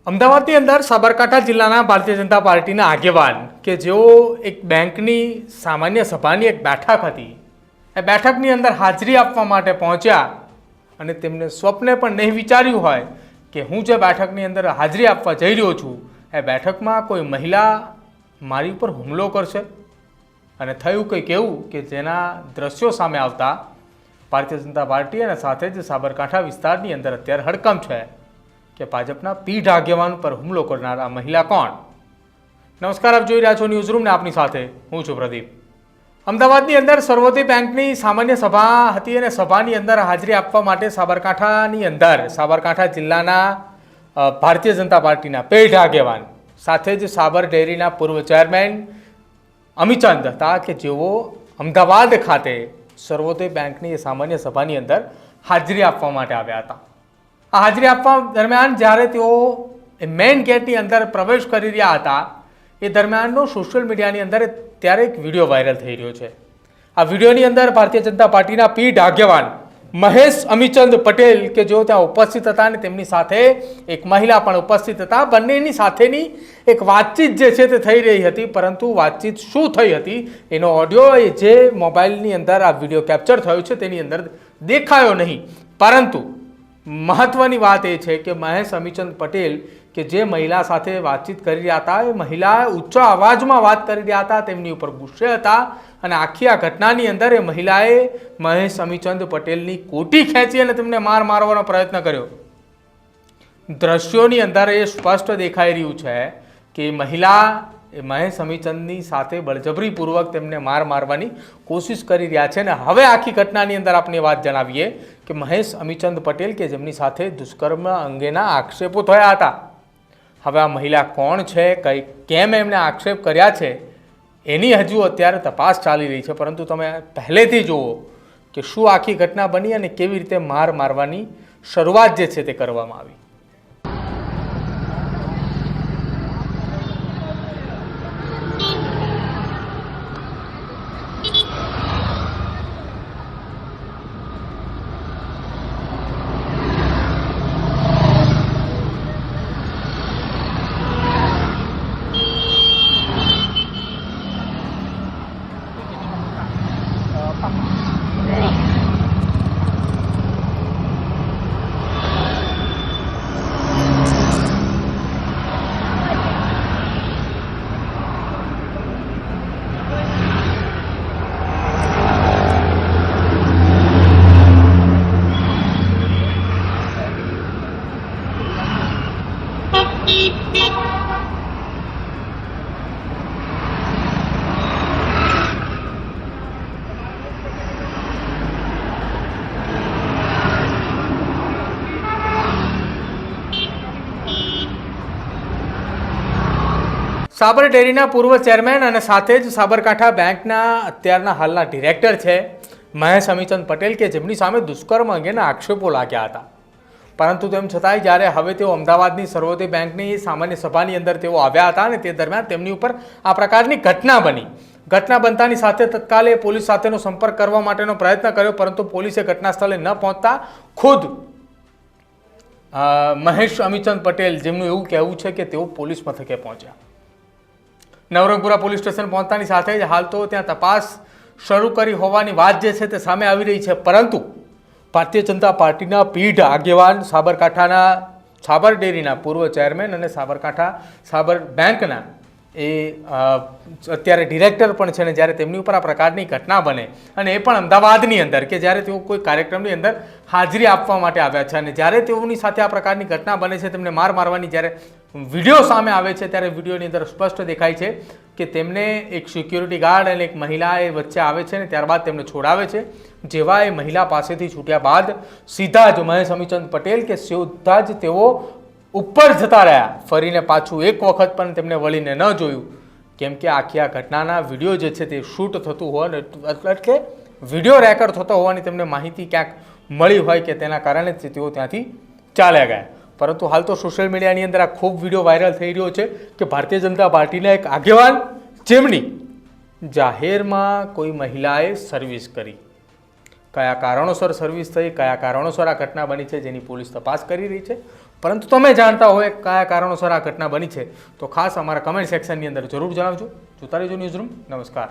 અમદાવાદની અંદર સાબરકાંઠા જિલ્લાના ભારતીય જનતા પાર્ટીના આગેવાન કે જેઓ એક બેંકની સામાન્ય સભાની એક બેઠક હતી, એ બેઠકની અંદર હાજરી આપવા માટે પહોંચ્યા અને તેમને સ્વપ્ને પણ નહીં વિચાર્યું હોય કે હું જે બેઠકની અંદર હાજરી આપવા જઈ રહ્યો છું એ બેઠકમાં કોઈ મહિલા મારી ઉપર હુમલો કરશે અને થયું કંઈક એવું કે જેના દ્રશ્યો સામે આવતા ભારતીય જનતા પાર્ટી અને સાથે જ સાબરકાંઠા વિસ્તારની અંદર અત્યારે હડકંપ છે કે ભાજપના પીઢ આગેવાન પર હુમલો કરનાર આ મહિલા કોણ? નમસ્કાર, આપ જોઈ રહ્યા છો ન્યૂઝ રૂમ ને આપની સાથે હું છું પ્રદીપ। અમદાવાદની અંદર સર્વોદય બેંકની સામાન્ય સભા હતી અને સભાની અંદર હાજરી આપવા માટે સાબરકાંઠાની અંદર સાબરકાંઠા જિલ્લાના ભારતીય જનતા પાર્ટીના પીઢ આગેવાન સાથે જ સાબર ડેરીના પૂર્વ ચેરમેન અમીચંદ હતા કે જેઓ અમદાવાદ ખાતે સર્વોદય બેંકની સામાન્ય સભાની અંદર હાજરી આપવા માટે આવ્યા હતા। આ હાજરી આપવા દરમિયાન જ્યારે તેઓ મેઇન ગેટની અંદર પ્રવેશ કરી રહ્યા હતા એ દરમિયાનનો સોશિયલ મીડિયાની અંદર ત્યારે એક વિડીયો વાયરલ થઈ રહ્યો છે। આ વિડીયોની અંદર ભારતીય જનતા પાર્ટીના પીઢ આગેવાન મહેશ અમીચંદ પટેલ કે જેઓ ત્યાં ઉપસ્થિત હતા અને તેમની સાથે એક મહિલા પણ ઉપસ્થિત હતા, બંનેની સાથેની એક વાતચીત જે છે તે થઈ રહી હતી, પરંતુ વાતચીત શું થઈ હતી એનો ઓડિયો એ જે મોબાઈલની અંદર આ વિડીયો કેપ્ચર થયો છે તેની અંદર દેખાયો નહીં। પરંતુ મહત્વની વાત એ છે કે મહેશ અમીચંદ પટેલ કે જે મહિલા સાથે વાતચીત કરી રહ્યા હતા એ મહિલા ઊંચા અવાજમાં વાત કરી રહ્યા હતા, તેમની ઉપર ગુસ્સે હતા અને આખી આ ઘટનાની અંદર એ મહિલાએ મહેશ અમીચંદ પટેલની કોટી ખેંચી અને તેમને મારવાનો પ્રયત્ન કર્યો। દ્રશ્યોની અંદર એ સ્પષ્ટ દેખાઈ રહ્યું છે કે મહિલા એ મહેશ અમીચંદની સાથે બળજબરીપૂર્વક તેમને મારવાની કોશિશ કરી રહ્યા છે। અને હવે આખી ઘટનાની અંદર આપણે વાત જણાવીએ કે મહેશ અમીચંદ પટેલ કે જેમની સાથે દુષ્કર્મ અંગેના આક્ષેપો થયા હતા, હવે આ મહિલા કોણ છે, કેમ એમને આક્ષેપ કર્યા છે એની હજુ અત્યારે તપાસ ચાલી રહી છે। પરંતુ તમે પહેલેથી જુઓ કે શું આખી ઘટના બની અને કેવી રીતે મારવાની શરૂઆત જે છે તે કરવામાં આવી। સાબર ડેરીના પૂર્વ ચેરમેન અને સાથે જ સાબરકાંઠા બેંકના અત્યારના હાલના ડિરેક્ટર છે મહેશ અમીચંદ પટેલ કે જેમની સામે દુષ્કર્મ અંગેના આક્ષેપો લાગ્યા હતા, પરંતુ તેમ છતાંય જ્યારે હવે તેઓ અમદાવાદની સર્વોદય બેંકની સામાન્ય સભાની અંદર તેઓ આવ્યા હતા અને તે દરમિયાન તેમની ઉપર આ પ્રકારની ઘટના બની। ઘટના બનતાની સાથે તત્કાલે પોલીસ સાથેનો સંપર્ક કરવા માટેનો પ્રયત્ન કર્યો, પરંતુ પોલીસે ઘટના સ્થળે ન પહોંચતા ખુદ મહેશ અમીચંદ પટેલ જેમનું એવું કહેવું છે કે તેઓ પોલીસ મથકે પહોંચ્યા। નવરંગપુરા પોલીસ સ્ટેશન પહોંચતાની સાથે જ હાલ તો ત્યાં તપાસ શરૂ કરી હોવાની વાત જે છે તે સામે આવી રહી છે, પરંતુ ભારતીય જનતા પાર્ટીના પીઢ આગેવાન સાબરકાંઠાના સાબર ડેરીના પૂર્વ ચેરમેન અને સાબરકાંઠા સાબર બેંકના એ અત્યારે ડિરેક્ટર પણ છે ને જ્યારે તેમની ઉપર આ પ્રકારની ઘટના બને અને એ પણ અમદાવાદની અંદર કે જ્યારે તેઓ કોઈ કાર્યક્રમની અંદર હાજરી આપવા માટે આવ્યા છે અને જ્યારે તેઓની સાથે આ પ્રકારની ઘટના બને છે, તેમને મારવાની જ્યારે વિડીયો સામે આવે છે ત્યારે વિડીયોની અંદર સ્પષ્ટ દેખાય છે કે તેમને એક સિક્યુરિટી ગાર્ડ અને એક મહિલા એ વચ્ચે આવે છે અને ત્યારબાદ તેમને છોડાવે છે। જેવા એ મહિલા પાસેથી છૂટ્યા બાદ સીધા જ મહેશ અમીચંદ પટેલ કે સીધા જ તેઓ ઉપર જતા રહ્યા, ફરીને પાછું એક વખત પણ તેમને વળીને ન જોયું, કેમ કે આખી આ ઘટનાના વિડીયો જે છે તે શૂટ થતું હોય એટલે વિડીયો રેકોર્ડ થતો હોવાની તેમને માહિતી ક્યાંક મળી હોય કે તેના કારણે જ તેઓ ત્યાંથી ચાલ્યા ગયા। પરંતુ હાલ તો સોશિયલ મીડિયાની અંદર આ ખૂબ વિડીયો વાયરલ થઈ રહ્યો છે કે ભારતીય જનતા પાર્ટીના એક આગેવાન જેમની જાહેરમાં કોઈ મહિલાએ સર્વિસ કરી, કયા કારણોસર સર્વિસ થઈ, કયા કારણોસર આ ઘટના બની છે જેની પોલીસ તપાસ કરી રહી છે, પરંતુ તમે જાણતા હોય કયા કારણોસર આ ઘટના બની છે તો ખાસ અમારા કમેન્ટ સેક્શનની અંદર જરૂર જણાવજો. જોતા રહેજો ન્યૂઝરૂમ. નમસ્કાર.